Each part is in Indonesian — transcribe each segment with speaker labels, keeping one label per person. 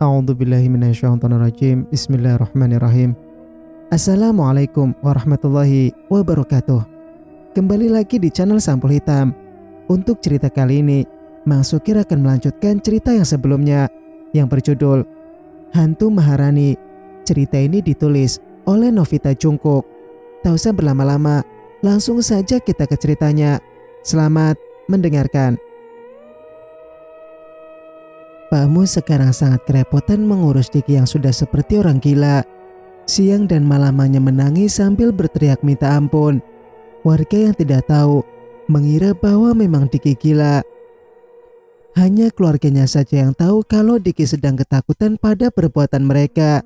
Speaker 1: A'udzubillahiminasyaitonirrajim. Bismillahirrahmanirrahim. Assalamualaikum warahmatullahi wabarakatuh. Kembali lagi di channel Sampul Hitam. Untuk cerita kali ini, Mang Sukir akan melanjutkan cerita yang sebelumnya yang berjudul Hantu Maharani. Cerita ini ditulis oleh Novita Jungkook. Tak usah berlama-lama, langsung saja kita ke ceritanya. Selamat mendengarkan. Pak Mus sekarang sangat kerepotan mengurus Diki yang sudah seperti orang gila. Siang dan malamnya menangis sambil berteriak minta ampun. Warga yang tidak tahu mengira bahwa memang Diki gila. Hanya keluarganya saja yang tahu kalau Diki sedang ketakutan pada perbuatan mereka.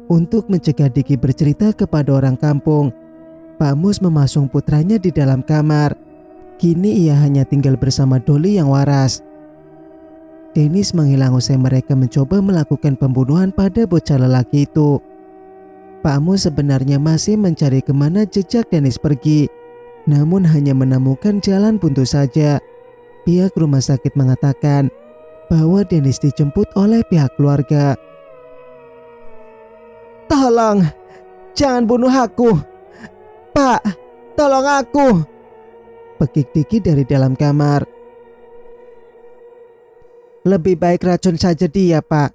Speaker 1: Untuk mencegah Diki bercerita kepada orang kampung, Pak Mus memasung putranya di dalam kamar. Kini ia hanya tinggal bersama Doli yang waras. Dennis menghilang usai mereka mencoba melakukan pembunuhan pada bocah lelaki itu. Pak Mus sebenarnya masih mencari kemana jejak Dennis pergi, namun hanya menemukan jalan buntu saja. Pihak rumah sakit mengatakan bahwa Dennis dijemput oleh pihak keluarga. "Tolong, jangan bunuh aku. Pak, tolong aku," pekik Diki dari dalam kamar. "Lebih baik racun saja dia, Pak.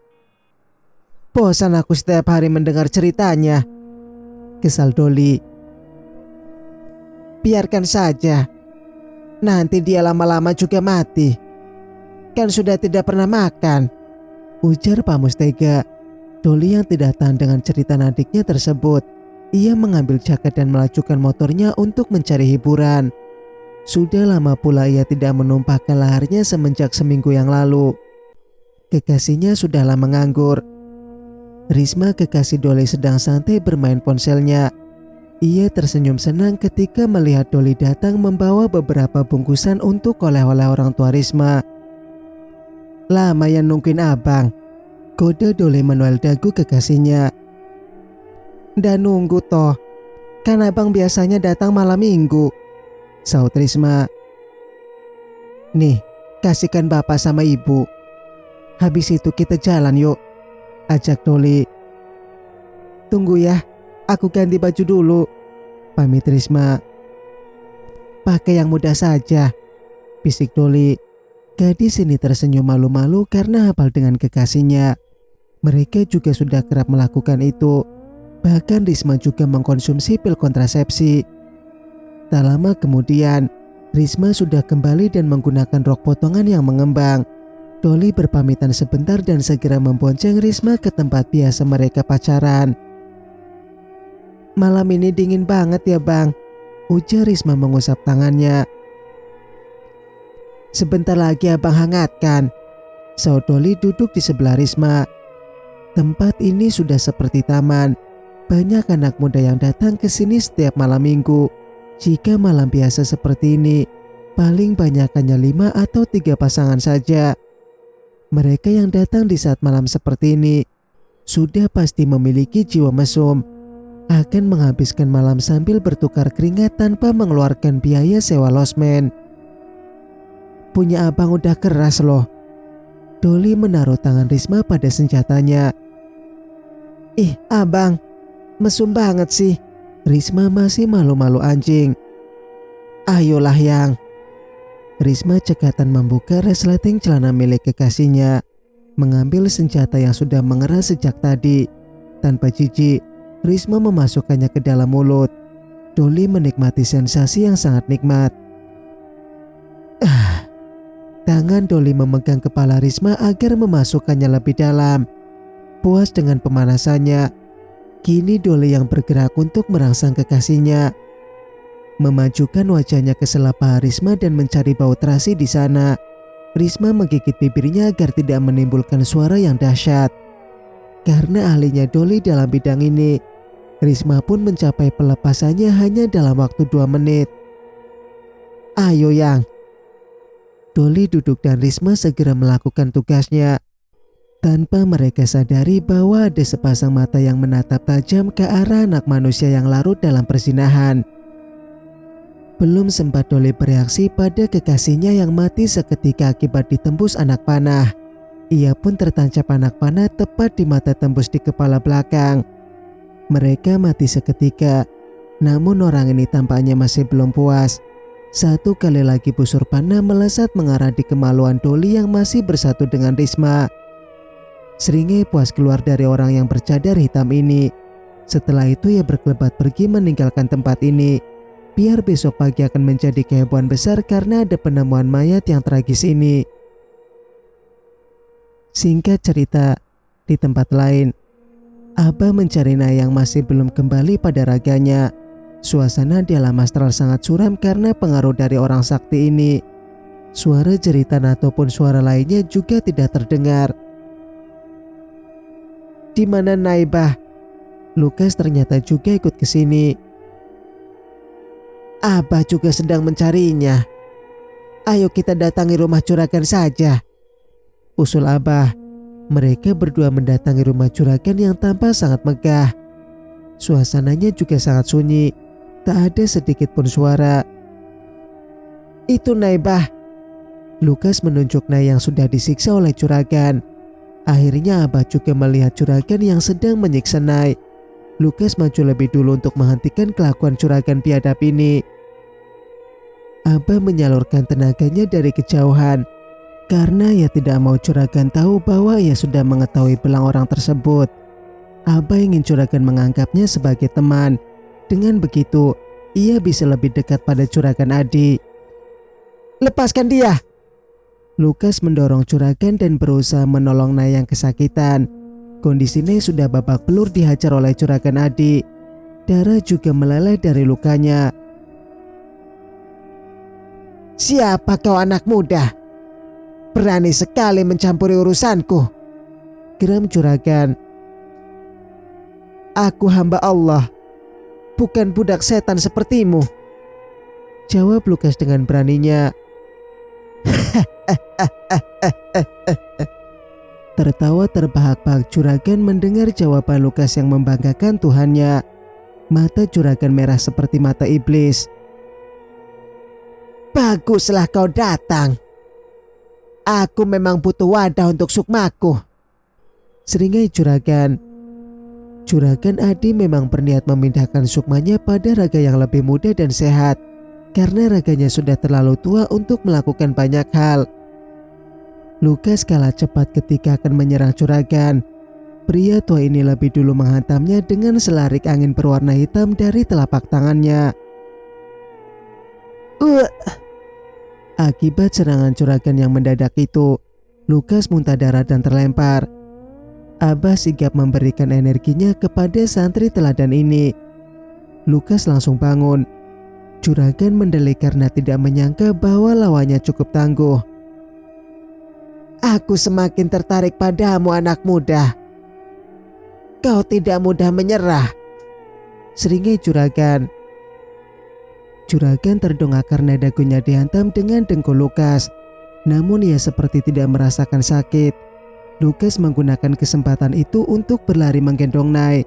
Speaker 1: Bosan aku setiap hari mendengar ceritanya," kesal Doli. "Biarkan saja. Nanti dia lama-lama juga mati. Kan sudah tidak pernah makan," ujar Pak Mustega. Doli yang tidak tahan dengan cerita adiknya tersebut, ia mengambil jaket dan melajukan motornya untuk mencari hiburan. Sudah lama pula ia tidak menumpahkan laharnya semenjak seminggu yang lalu. Kekasihnya sudahlah menganggur. Risma, kekasih Doli, sedang santai bermain ponselnya. Ia tersenyum senang ketika melihat Doli datang membawa beberapa bungkusan untuk oleh-oleh orang tua Risma. "Lama yang nungguin abang," kode Doli menuel dagu kekasihnya. "Dan nunggu toh, kan abang biasanya datang malam minggu," saut Risma. "Nih, kasihkan bapak sama ibu. Habis itu kita jalan yuk," ajak Doli. "Tunggu ya, aku ganti baju dulu," pamit Risma. "Pakai yang mudah saja," bisik Doli. Gadis ini tersenyum malu-malu karena hafal dengan kekasihnya. Mereka juga sudah kerap melakukan itu. Bahkan Risma juga mengkonsumsi pil kontrasepsi. Tak lama kemudian, Risma sudah kembali dan menggunakan rok potongan yang mengembang. Doli berpamitan sebentar dan segera membonceng Risma ke tempat biasa mereka pacaran. "Malam ini dingin banget ya bang," ujar Risma mengusap tangannya. "Sebentar lagi abang hangatkan," saut Doli duduk di sebelah Risma. Tempat ini sudah seperti taman. Banyak anak muda yang datang ke sini setiap malam minggu. Jika malam biasa seperti ini, paling banyak hanya 5 atau 3 pasangan saja. Mereka yang datang di saat malam seperti ini sudah pasti memiliki jiwa mesum, akan menghabiskan malam sambil bertukar keringat tanpa mengeluarkan biaya sewa losmen. "Punya abang udah keras loh." Doli menaruh tangan Risma pada senjatanya. "Ih abang, mesum banget sih." Risma masih malu-malu anjing. "Ayolah yang." Risma cekatan membuka resleting celana milik kekasihnya, mengambil senjata yang sudah mengeras sejak tadi. Tanpa jijik, Risma memasukkannya ke dalam mulut. Doli menikmati sensasi yang sangat nikmat. Tangan Doli memegang kepala Risma agar memasukkannya lebih dalam. Puas dengan pemanasannya, kini Doli yang bergerak untuk merangsang kekasihnya. Memajukan wajahnya ke sela paha Risma dan mencari bau terasi di sana. Risma menggigit bibirnya agar tidak menimbulkan suara yang dahsyat. Karena ahlinya Doli dalam bidang ini, Risma pun mencapai pelepasannya hanya dalam waktu 2 menit. "Ayo yang." Doli duduk dan Risma segera melakukan tugasnya. Tanpa mereka sadari bahwa ada sepasang mata yang menatap tajam ke arah anak manusia yang larut dalam perzinahan. Belum sempat Doli bereaksi pada kekasihnya yang mati seketika akibat ditembus anak panah. Ia pun tertancap anak panah tepat di mata tembus di kepala belakang. Mereka mati seketika, namun orang ini tampaknya masih belum puas. Satu kali lagi busur panah melesat mengarah di kemaluan Doli yang masih bersatu dengan Risma. Seringai puas keluar dari orang yang bercadar hitam ini. Setelah itu ia berkelebat pergi meninggalkan tempat ini. Biar besok pagi akan menjadi kehebohan besar karena ada penemuan mayat yang tragis ini. Singkat cerita, di tempat lain, Abah mencari Nay yang masih belum kembali pada raganya. Suasana di alam astral sangat suram karena pengaruh dari orang sakti ini. Suara jeritan ataupun suara lainnya juga tidak terdengar. Di mana Nay, Bah? Lukas ternyata juga ikut ke sini. Abah juga sedang mencarinya. Ayo kita datangi rumah juragan saja, usul Abah. Mereka berdua mendatangi rumah juragan yang tampak sangat megah. Suasananya juga sangat sunyi. Tak ada sedikit pun suara. Itu Nay, Bah. Lukas menunjuk Nay yang sudah disiksa oleh juragan. Akhirnya Abah juga melihat juragan yang sedang menyiksa Nay. Lukas maju lebih dulu untuk menghentikan kelakuan juragan biadab ini. Abah menyalurkan tenaganya dari kejauhan karena ia tidak mau juragan tahu bahwa ia sudah mengetahui belang orang tersebut. Abah ingin juragan menganggapnya sebagai teman. Dengan begitu, ia bisa lebih dekat pada juragan Adi. Lepaskan dia! Lukas mendorong juragan dan berusaha menolong Nay yang kesakitan. Kondisinya sudah babak belur dihajar oleh juragan Adi. Darah juga meleleh dari lukanya. Siapa kau anak muda? Berani sekali mencampuri urusanku, geram juragan. Aku hamba Allah, bukan budak setan sepertimu, jawab Lukas dengan beraninya. Tertawa terbahak-bahak juragan mendengar jawaban Lukas yang membanggakan Tuhannya. Mata juragan merah seperti mata iblis. Baguslah kau datang. Aku memang butuh wadah untuk sukmaku, seringai juragan. Juragan Adi memang berniat memindahkan sukmanya pada raga yang lebih muda dan sehat, karena raganya sudah terlalu tua untuk melakukan banyak hal. Lukas kalah cepat ketika akan menyerang juragan. Pria tua ini lebih dulu menghantamnya dengan selarik angin berwarna hitam dari telapak tangannya. Akibat serangan juragan yang mendadak itu, Lukas muntah darah dan terlempar. Abah sigap memberikan energinya kepada santri teladan ini. Lukas langsung bangun. Juragan mendelik karena tidak menyangka bahwa lawannya cukup tangguh. Aku semakin tertarik padamu anak muda. Kau tidak mudah menyerah, seringai juragan. Juragan terdongak karena dagunya dihantam dengan dengkul Lukas. Namun ia seperti tidak merasakan sakit. Lukas menggunakan kesempatan itu untuk berlari menggendong Nay.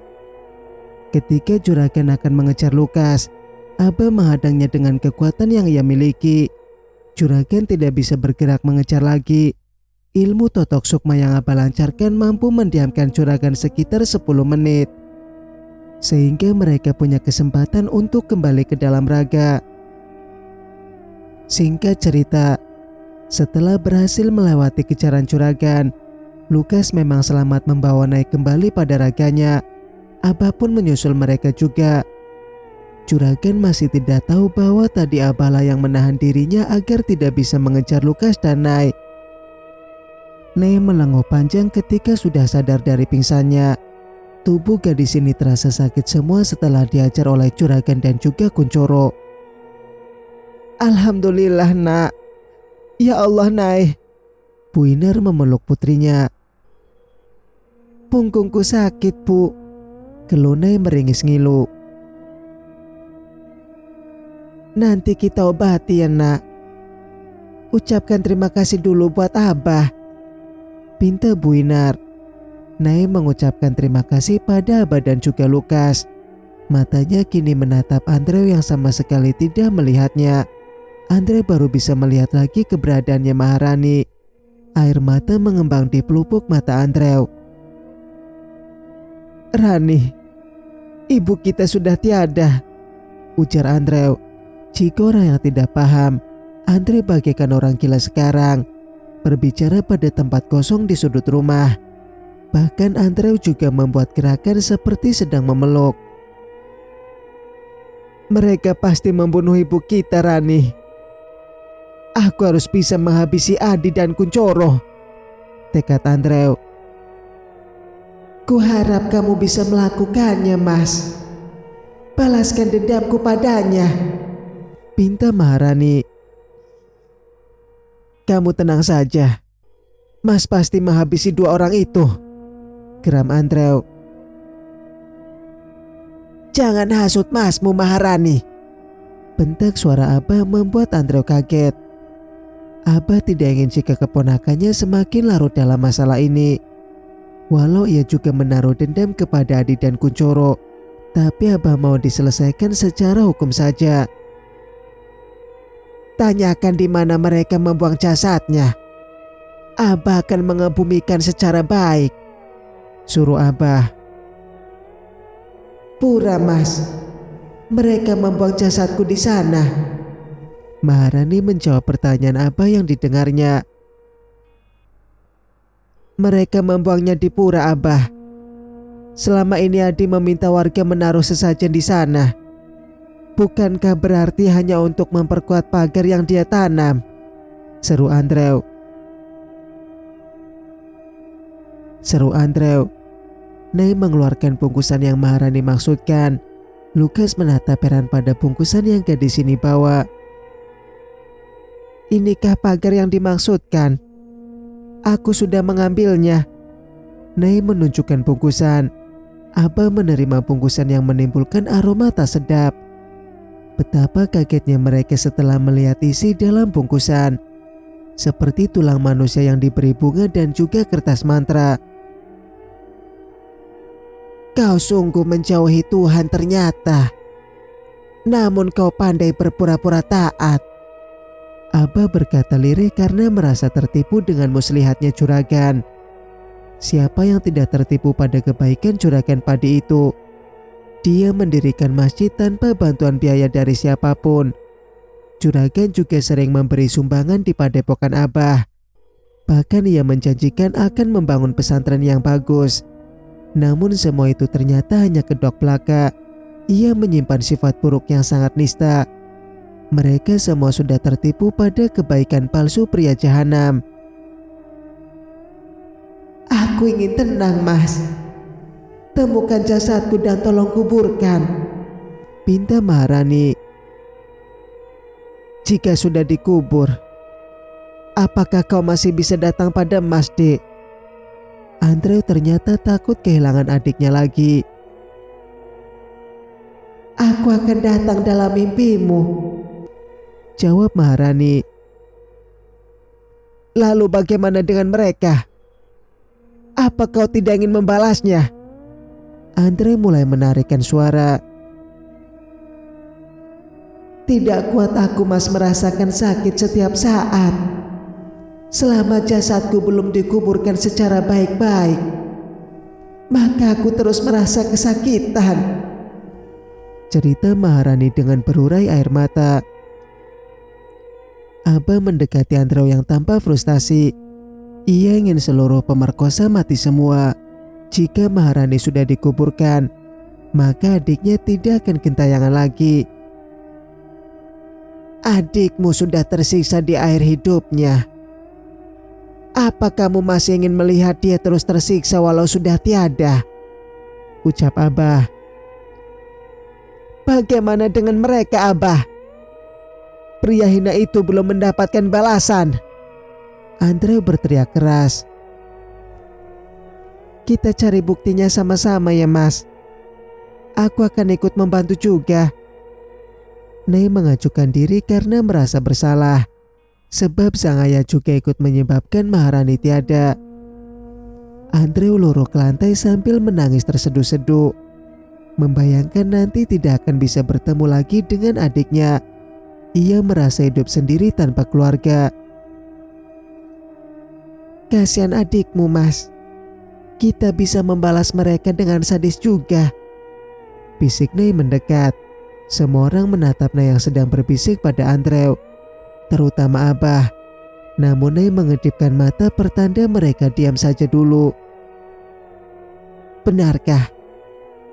Speaker 1: Ketika juragan akan mengejar Lukas, Abah menghadangnya dengan kekuatan yang ia miliki. Juragan tidak bisa bergerak mengejar lagi. Ilmu totok sukma yang Abah lancarkan mampu mendiamkan juragan sekitar 10 menit. Sehingga mereka punya kesempatan untuk kembali ke dalam raga. Singkat cerita, setelah berhasil melewati kejaran juragan, Lukas memang selamat membawa Nay kembali pada raganya. Abah pun menyusul mereka juga. Juragan masih tidak tahu bahwa tadi Abah lah yang menahan dirinya agar tidak bisa mengejar Lukas dan Nay. Nay melenguh panjang ketika sudah sadar dari pingsannya. Tubuh gadis ini terasa sakit semua setelah diajar oleh juragan dan juga Kuncoro. Alhamdulillah nak. Ya Allah Nay. Bu Inar memeluk putrinya. Punggungku sakit bu, keluh Nay meringis ngilu. Nanti kita obati ya nak. Ucapkan terima kasih dulu buat Abah, pinta Bu Inar. Nay mengucapkan terima kasih pada Abah dan juga Lukas. Matanya kini menatap Andrew yang sama sekali tidak melihatnya. Andre baru bisa melihat lagi keberadaannya Maharani. Air mata mengembang di pelupuk mata Andrew. "Rani, ibu kita sudah tiada," ujar Andrew. Jika orang yang tidak paham, Andre bagaikan orang gila sekarang, berbicara pada tempat kosong di sudut rumah. Bahkan Andrew juga membuat gerakan seperti sedang memeluk. "Mereka pasti membunuh ibu kita, Rani. Aku harus bisa menghabisi Adi dan Kuncoro," tekad Andrew. "Kuharap kamu bisa melakukannya, Mas. Balaskan dendamku padanya," pinta Maharani. "Kamu tenang saja. Mas pasti menghabisi dua orang itu," geram Andrew. "Jangan hasut masmu, Maharani," bentak suara Abah membuat Andrew kaget. Abah tidak ingin jika keponakannya semakin larut dalam masalah ini. Walau ia juga menaruh dendam kepada Adi dan Kuncoro, tapi Abah mau diselesaikan secara hukum saja. "Tanyakan di mana mereka membuang jasadnya. Abah akan mengebumikan secara baik," suruh Abah. "Pura, Mas. Mereka membuang jasadku di sana," Maharani menjawab pertanyaan Abah yang didengarnya. "Mereka membuangnya di pura, Abah. Selama ini Adi meminta warga menaruh sesajen di sana. Bukankah berarti hanya untuk memperkuat pagar yang dia tanam?" seru Andrew. Nay mengeluarkan bungkusan yang Maharani maksudkan. Lukas menatap heran pada bungkusan yang gadis ini bawa. "Inikah pagar yang dimaksudkan? Aku sudah mengambilnya." Nay menunjukkan bungkusan. Abah menerima bungkusan yang menimbulkan aroma tak sedap. Betapa kagetnya mereka setelah melihat isi dalam bungkusan. Seperti tulang manusia yang diberi bunga dan juga kertas mantra. "Kau sungguh menjauhi Tuhan ternyata. Namun kau pandai berpura-pura taat," Abah berkata lirih karena merasa tertipu dengan muslihatnya juragan. Siapa yang tidak tertipu pada kebaikan juragan padi itu? Dia mendirikan masjid tanpa bantuan biaya dari siapapun. Juragan juga sering memberi sumbangan di padepokan Abah. Bahkan ia menjanjikan akan membangun pesantren yang bagus. Namun semua itu ternyata hanya kedok belaka. Ia menyimpan sifat buruk yang sangat nista. Mereka semua sudah tertipu pada kebaikan palsu pria jahanam. "Aku ingin tenang, Mas. Temukan jasadku dan tolong kuburkan," pinta Maharani. "Jika sudah dikubur, apakah kau masih bisa datang pada Mas, Dek?" Andrew ternyata takut kehilangan adiknya lagi. "Aku akan datang dalam mimpimu," jawab Maharani. "Lalu bagaimana dengan mereka? Apa kau tidak ingin membalasnya?" Andre mulai menarikkan suara. "Tidak kuat aku, Mas, merasakan sakit setiap saat. Selama jasadku belum dikuburkan secara baik-baik, maka aku terus merasa kesakitan," cerita Maharani dengan berurai air mata. Abah mendekati Andrew yang tanpa frustasi. Ia ingin seluruh pemerkosa mati semua. Jika Maharani sudah dikuburkan, maka adiknya tidak akan gentayangan lagi. "Adikmu sudah tersiksa di akhir hidupnya. Apa kamu masih ingin melihat dia terus tersiksa walau sudah tiada?" ucap Abah. "Bagaimana dengan mereka, Abah? Pria hina itu belum mendapatkan balasan," Andre berteriak keras. "Kita cari buktinya sama-sama ya, Mas. Aku akan ikut membantu juga." Nay mengajukan diri karena merasa bersalah. Sebab sang ayah juga ikut menyebabkan Maharani tiada. Andre luruh ke lantai sambil menangis terseduh-seduh. Membayangkan nanti tidak akan bisa bertemu lagi dengan adiknya. Ia merasa hidup sendiri tanpa keluarga. Kasihan adikmu, Mas. Kita bisa membalas mereka dengan sadis juga. Bisik Nay mendekat. Semua orang menatap Nay yang sedang berbisik pada Andrew, terutama Abah. Namun Nay mengedipkan mata pertanda mereka diam saja dulu. Benarkah?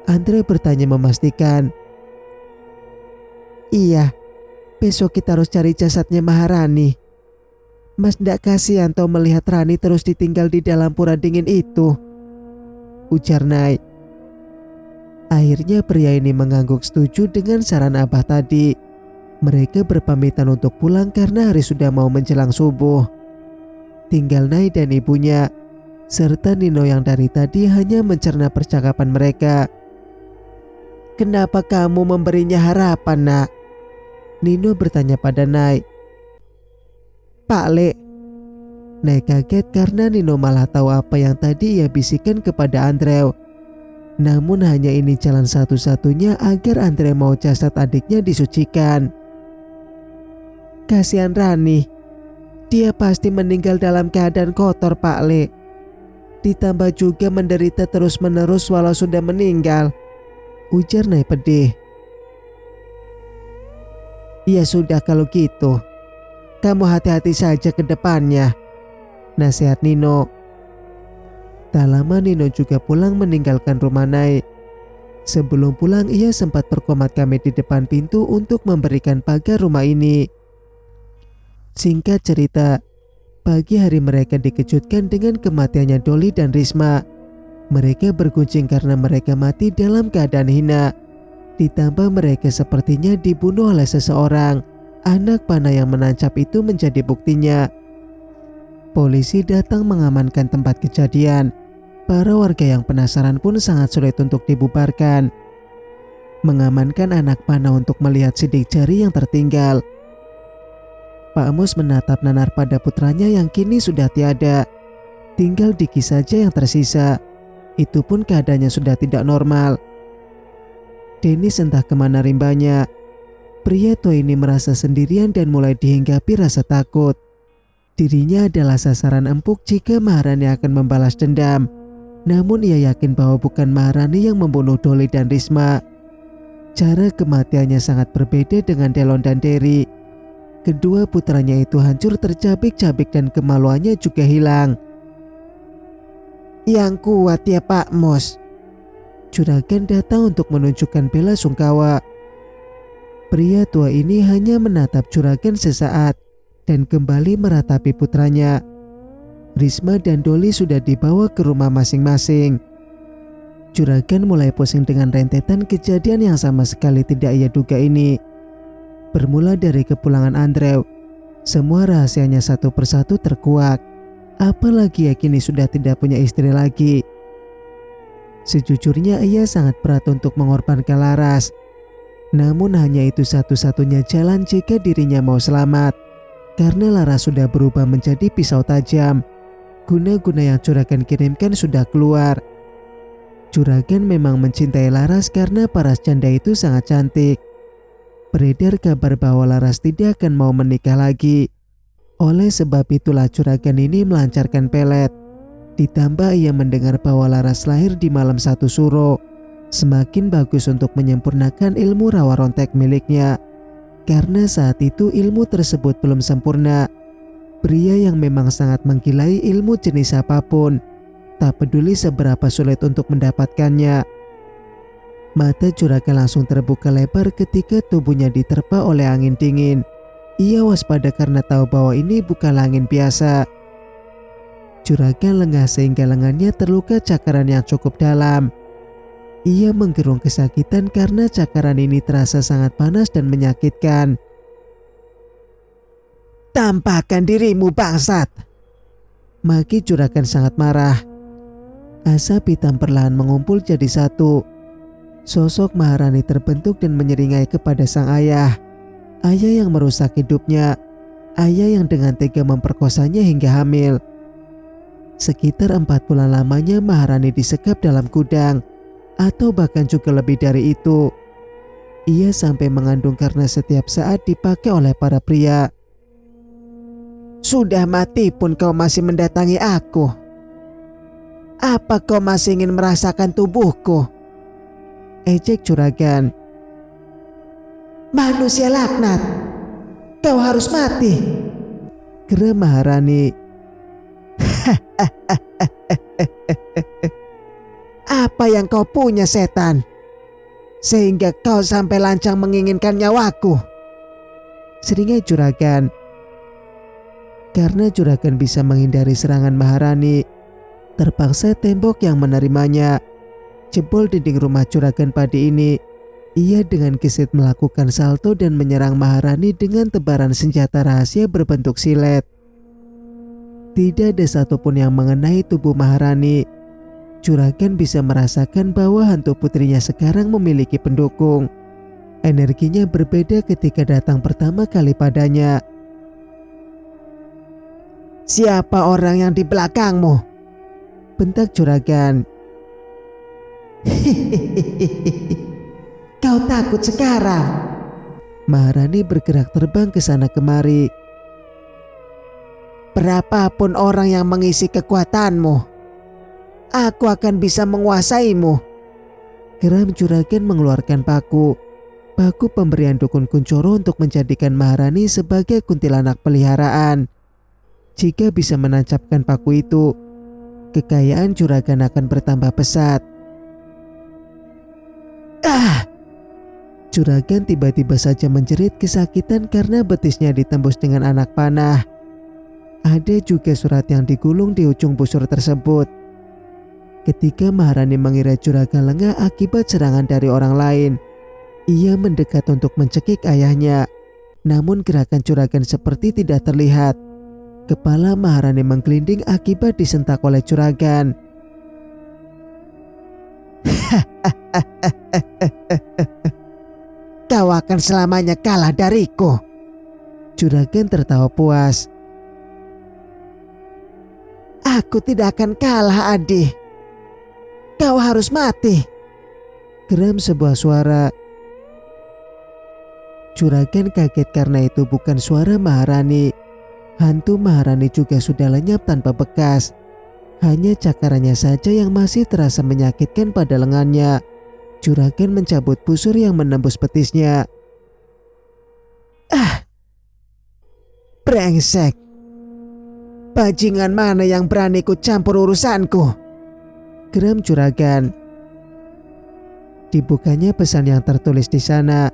Speaker 1: Andrew bertanya memastikan. Iya, besok kita harus cari jasadnya Maharani. Mas ndak kasihan toh melihat Rani terus ditinggal di dalam pura dingin itu, ujar Nay. Akhirnya pria ini mengangguk setuju dengan saran Abah tadi. Mereka berpamitan untuk pulang karena hari sudah mau menjelang subuh. Tinggal Nay dan ibunya, serta Nino yang dari tadi hanya mencerna percakapan mereka. Kenapa kamu memberinya harapan, Nak? Nino bertanya pada Nay. Pak Le. Nay kaget karena Nino malah tahu apa yang tadi ia bisikan kepada Andrew. Namun hanya ini jalan satu-satunya agar Andrew mau jasad adiknya disucikan. Kasihan Rani. Dia pasti meninggal dalam keadaan kotor, Pak Le. Ditambah juga menderita terus-menerus walau sudah meninggal, ujar Nay pedih. Ya sudah kalau gitu, kamu hati-hati saja ke depannya, nasihat Nino. Tak lama Nino juga pulang meninggalkan rumah Nay. Sebelum pulang ia sempat berkomat kami di depan pintu untuk memberikan pagar rumah ini. Singkat cerita, pagi hari mereka dikejutkan dengan kematiannya Dolly dan Risma. Mereka berguncing karena mereka mati dalam keadaan hina. Ditambah mereka sepertinya dibunuh oleh seseorang. Anak panah yang menancap itu menjadi buktinya. Polisi datang mengamankan tempat kejadian. Para warga yang penasaran pun sangat sulit untuk dibubarkan. Mengamankan anak panah untuk melihat sidik jari yang tertinggal. Pak Mus menatap nanar pada putranya yang kini sudah tiada. Tinggal Diki saja yang tersisa. Itu pun keadaannya sudah tidak normal. Dennis entah kemana rimbanya. Pria tua ini merasa sendirian dan mulai dihinggapi rasa takut. Dirinya adalah sasaran empuk jika Maharani akan membalas dendam. Namun ia yakin bahwa bukan Maharani yang membunuh Dolly dan Risma. Cara kematiannya sangat berbeda dengan Delon dan Derry. Kedua putranya itu hancur tercabik-cabik dan kemaluannya juga hilang. Yang kuat ya Pak Mos. Juragan datang untuk menunjukkan bela sungkawa. Pria tua ini hanya menatap juragan sesaat dan kembali meratapi putranya. Risma dan Dolly sudah dibawa ke rumah masing-masing. Juragan mulai pusing dengan rentetan kejadian yang sama sekali tidak ia duga ini. Bermula dari kepulangan Andrew, semua rahasianya satu persatu terkuak. Apalagi ia kini sudah tidak punya istri lagi. Sejujurnya ia sangat berat untuk mengorbankan Laras. Namun hanya itu satu-satunya jalan jika dirinya mau selamat. Karena Laras sudah berubah menjadi pisau tajam. Guna-guna yang Juragan kirimkan sudah keluar. Juragan memang mencintai Laras karena paras janda itu sangat cantik. Beredar kabar bahwa Laras tidak akan mau menikah lagi. Oleh sebab itulah Juragan ini melancarkan pelet. Ditambah ia mendengar bahwa Laras lahir di malam satu suro. Semakin bagus untuk menyempurnakan ilmu rawa rontek miliknya. Karena saat itu ilmu tersebut belum sempurna. Pria yang memang sangat menggilai ilmu jenis apapun. Tak peduli seberapa sulit untuk mendapatkannya. Mata Juragan langsung terbuka lebar ketika tubuhnya diterpa oleh angin dingin. Ia waspada karena tahu bahwa ini bukan angin biasa. Juragan lengah sehingga lengannya terluka cakaran yang cukup dalam. Ia menggerung kesakitan karena cakaran ini terasa sangat panas dan menyakitkan. Tampakkan dirimu bangsat! Maki Juragan sangat marah. Asap hitam perlahan mengumpul jadi satu. Sosok Maharani terbentuk dan menyeringai kepada sang ayah. Ayah yang merusak hidupnya. Ayah yang dengan tega memperkosanya hingga hamil. Sekitar 4 bulan lamanya Maharani disekap dalam gudang. Atau bahkan juga lebih dari itu. Ia sampai mengandung karena setiap saat dipakai oleh para pria. Sudah mati pun kau masih mendatangi aku. Apa kau masih ingin merasakan tubuhku? Ejek juragan. Manusia laknat, kau harus mati, geram Maharani. Apa yang kau punya setan, sehingga kau sampai lancang menginginkan nyawaku? Seringai juragan. Karena juragan bisa menghindari serangan Maharani, terpaksa tembok yang menerimanya jebol dinding rumah juragan padi ini. Ia dengan gesit melakukan salto dan menyerang Maharani dengan tebaran senjata rahasia berbentuk silet. Tidak ada satupun yang mengenai tubuh Maharani. Juragan bisa merasakan bahwa hantu putrinya sekarang memiliki pendukung. Energinya berbeda ketika datang pertama kali padanya. Siapa orang yang di belakangmu? Bentak juragan. Kau takut sekarang? Maharani bergerak terbang ke sana kemari. Berapapun orang yang mengisi kekuatanmu, aku akan bisa menguasaimu. Geram juragan mengeluarkan paku pemberian dukun Kuncoro untuk menjadikan Maharani sebagai kuntilanak peliharaan. Jika bisa menancapkan paku itu, kekayaan juragan akan bertambah pesat. Juragan tiba-tiba saja menjerit kesakitan karena betisnya ditembus dengan anak panah. Ada juga surat yang digulung di ujung busur tersebut. Ketika Maharani mengira juragan lengah akibat serangan dari orang lain, ia mendekat untuk mencekik ayahnya. Namun gerakan juragan seperti tidak terlihat. Kepala Maharani menggelinding akibat disentak oleh juragan. Kau akan selamanya kalah dariku. Juragan tertawa puas. Aku tidak akan kalah, Adi. Kau harus mati, geram sebuah suara. Juragan kaget karena itu bukan suara Maharani. Hantu Maharani juga sudah lenyap tanpa bekas. Hanya cakarannya saja yang masih terasa menyakitkan pada lengannya. Juragan mencabut busur yang menembus betisnya. Brengsek. Bajingan mana yang berani ikut campur urusanku? Geram juragan. Dibukanya pesan yang tertulis di sana.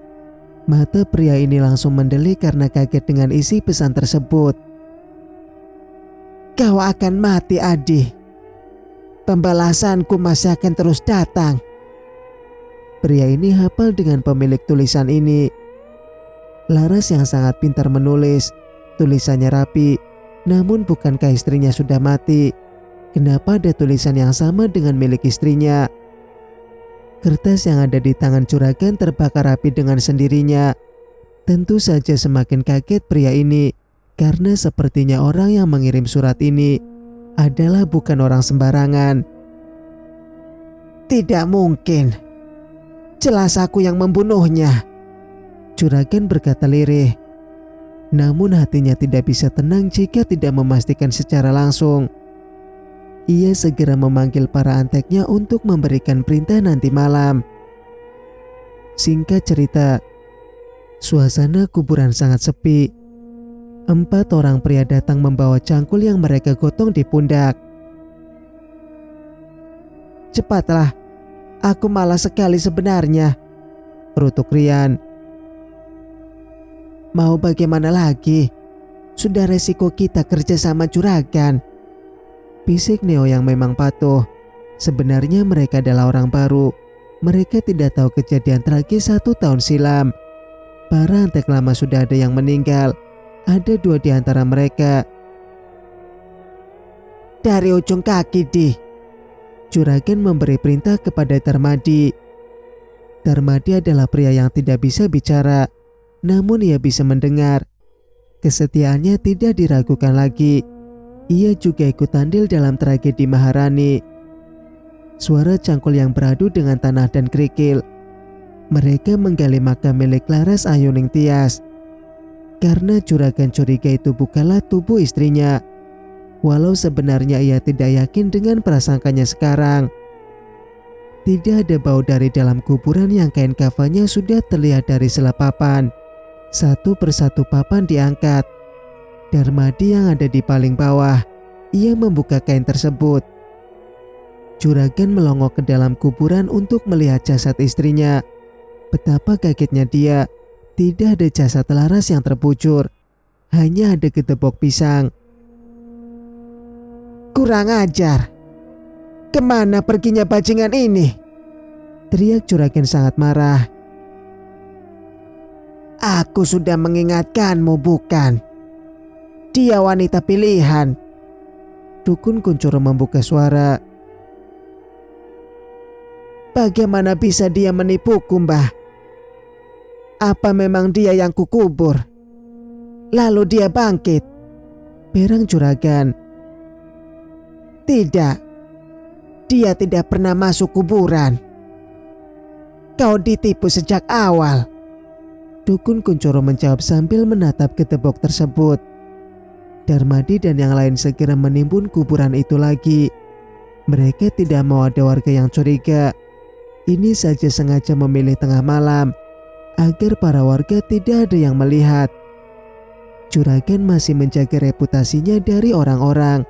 Speaker 1: Mata pria ini langsung mendelik karena kaget dengan isi pesan tersebut. Kau akan mati, Adi. Pembalasanku masih akan terus datang. Pria ini hafal dengan pemilik tulisan ini. Laras yang sangat pintar menulis. Tulisannya rapi. Namun bukankah istrinya sudah mati? Kenapa ada tulisan yang sama dengan milik istrinya? Kertas yang ada di tangan juragan terbakar api dengan sendirinya. Tentu saja semakin kaget pria ini. Karena sepertinya orang yang mengirim surat ini adalah bukan orang sembarangan. Tidak mungkin. Jelas aku yang membunuhnya. Juragan berkata lirih. Namun hatinya tidak bisa tenang jika tidak memastikan secara langsung. Ia segera memanggil para anteknya untuk memberikan perintah nanti malam. Singkat cerita, suasana kuburan sangat sepi. 4 orang pria datang membawa cangkul yang mereka gotong di pundak. Cepatlah, aku malas sekali sebenarnya, rutuk Rian. Mau bagaimana lagi? Sudah resiko kita kerja sama juragan, bisik Neo yang memang patuh. Sebenarnya mereka adalah orang baru. Mereka tidak tahu kejadian tragis 1 tahun silam. Para antek lama sudah ada yang meninggal. Ada 2 di antara mereka. Dari ujung kaki, Di. Juragan memberi perintah kepada Darmadi. Darmadi adalah pria yang tidak bisa bicara, namun ia bisa mendengar. Kesetiaannya tidak diragukan lagi. Ia juga ikut andil dalam tragedi Maharani. Suara cangkul yang beradu dengan tanah dan kerikil. Mereka menggali makam milik Laras Ayuning Tias. karena juragan curiga itu bukanlah tubuh istrinya. Walau sebenarnya ia tidak yakin dengan prasangkanya sekarang. Tidak ada bau dari dalam kuburan yang kain kafannya sudah terlihat dari sela papan. Satu persatu papan diangkat. Darmadi yang ada di paling bawah. Ia membuka kain tersebut. Juragan melongo ke dalam kuburan untuk melihat jasad istrinya. Betapa kagetnya dia. Tidak ada jasad Laras yang terbujur. Hanya ada gedebok pisang. "Kurang ajar. Kemana perginya bajingan ini?" teriak juragan sangat marah. "Aku sudah mengingatkanmu, bukan? Dia wanita pilihan." Dukun Kuncoro membuka suara. "Bagaimana bisa dia menipuku, Mbah? Apa memang dia yang kukubur? Lalu dia bangkit?" Perang juragan. "Tidak. Dia tidak pernah masuk kuburan. Kau ditipu sejak awal." Dukun Kuncoro menjawab sambil menatap gedebok tersebut. Darmadi dan yang lain segera menimbun kuburan itu lagi. Mereka tidak mau ada warga yang curiga. Ini saja sengaja memilih tengah malam agar para warga tidak ada yang melihat. Juragan masih menjaga reputasinya dari orang-orang,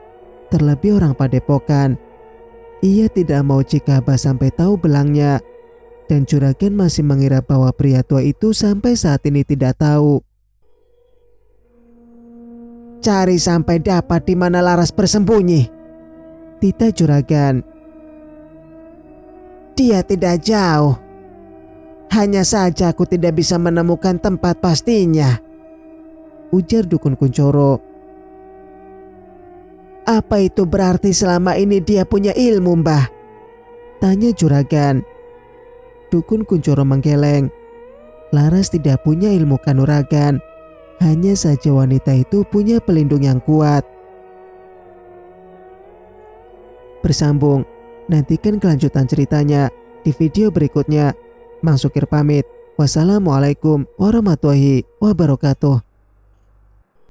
Speaker 1: terlebih orang padepokan. Ia tidak mau jika Abah sampai tahu belangnya, dan juragan masih mengira bahwa pria tua itu sampai saat ini tidak tahu. "Cari sampai dapat di mana Laras bersembunyi," titah juragan. "Dia tidak jauh. Hanya saja aku tidak bisa menemukan tempat pastinya," ujar Dukun Kuncoro. "Apa itu berarti selama ini dia punya ilmu, Mbah?" tanya juragan. Dukun Kuncoro menggeleng. Laras tidak punya ilmu kanuragan. Hanya saja wanita itu punya pelindung yang kuat. Bersambung. Nantikan kelanjutan ceritanya di video berikutnya. Mang Sukir pamit. Wassalamualaikum warahmatullahi wabarakatuh.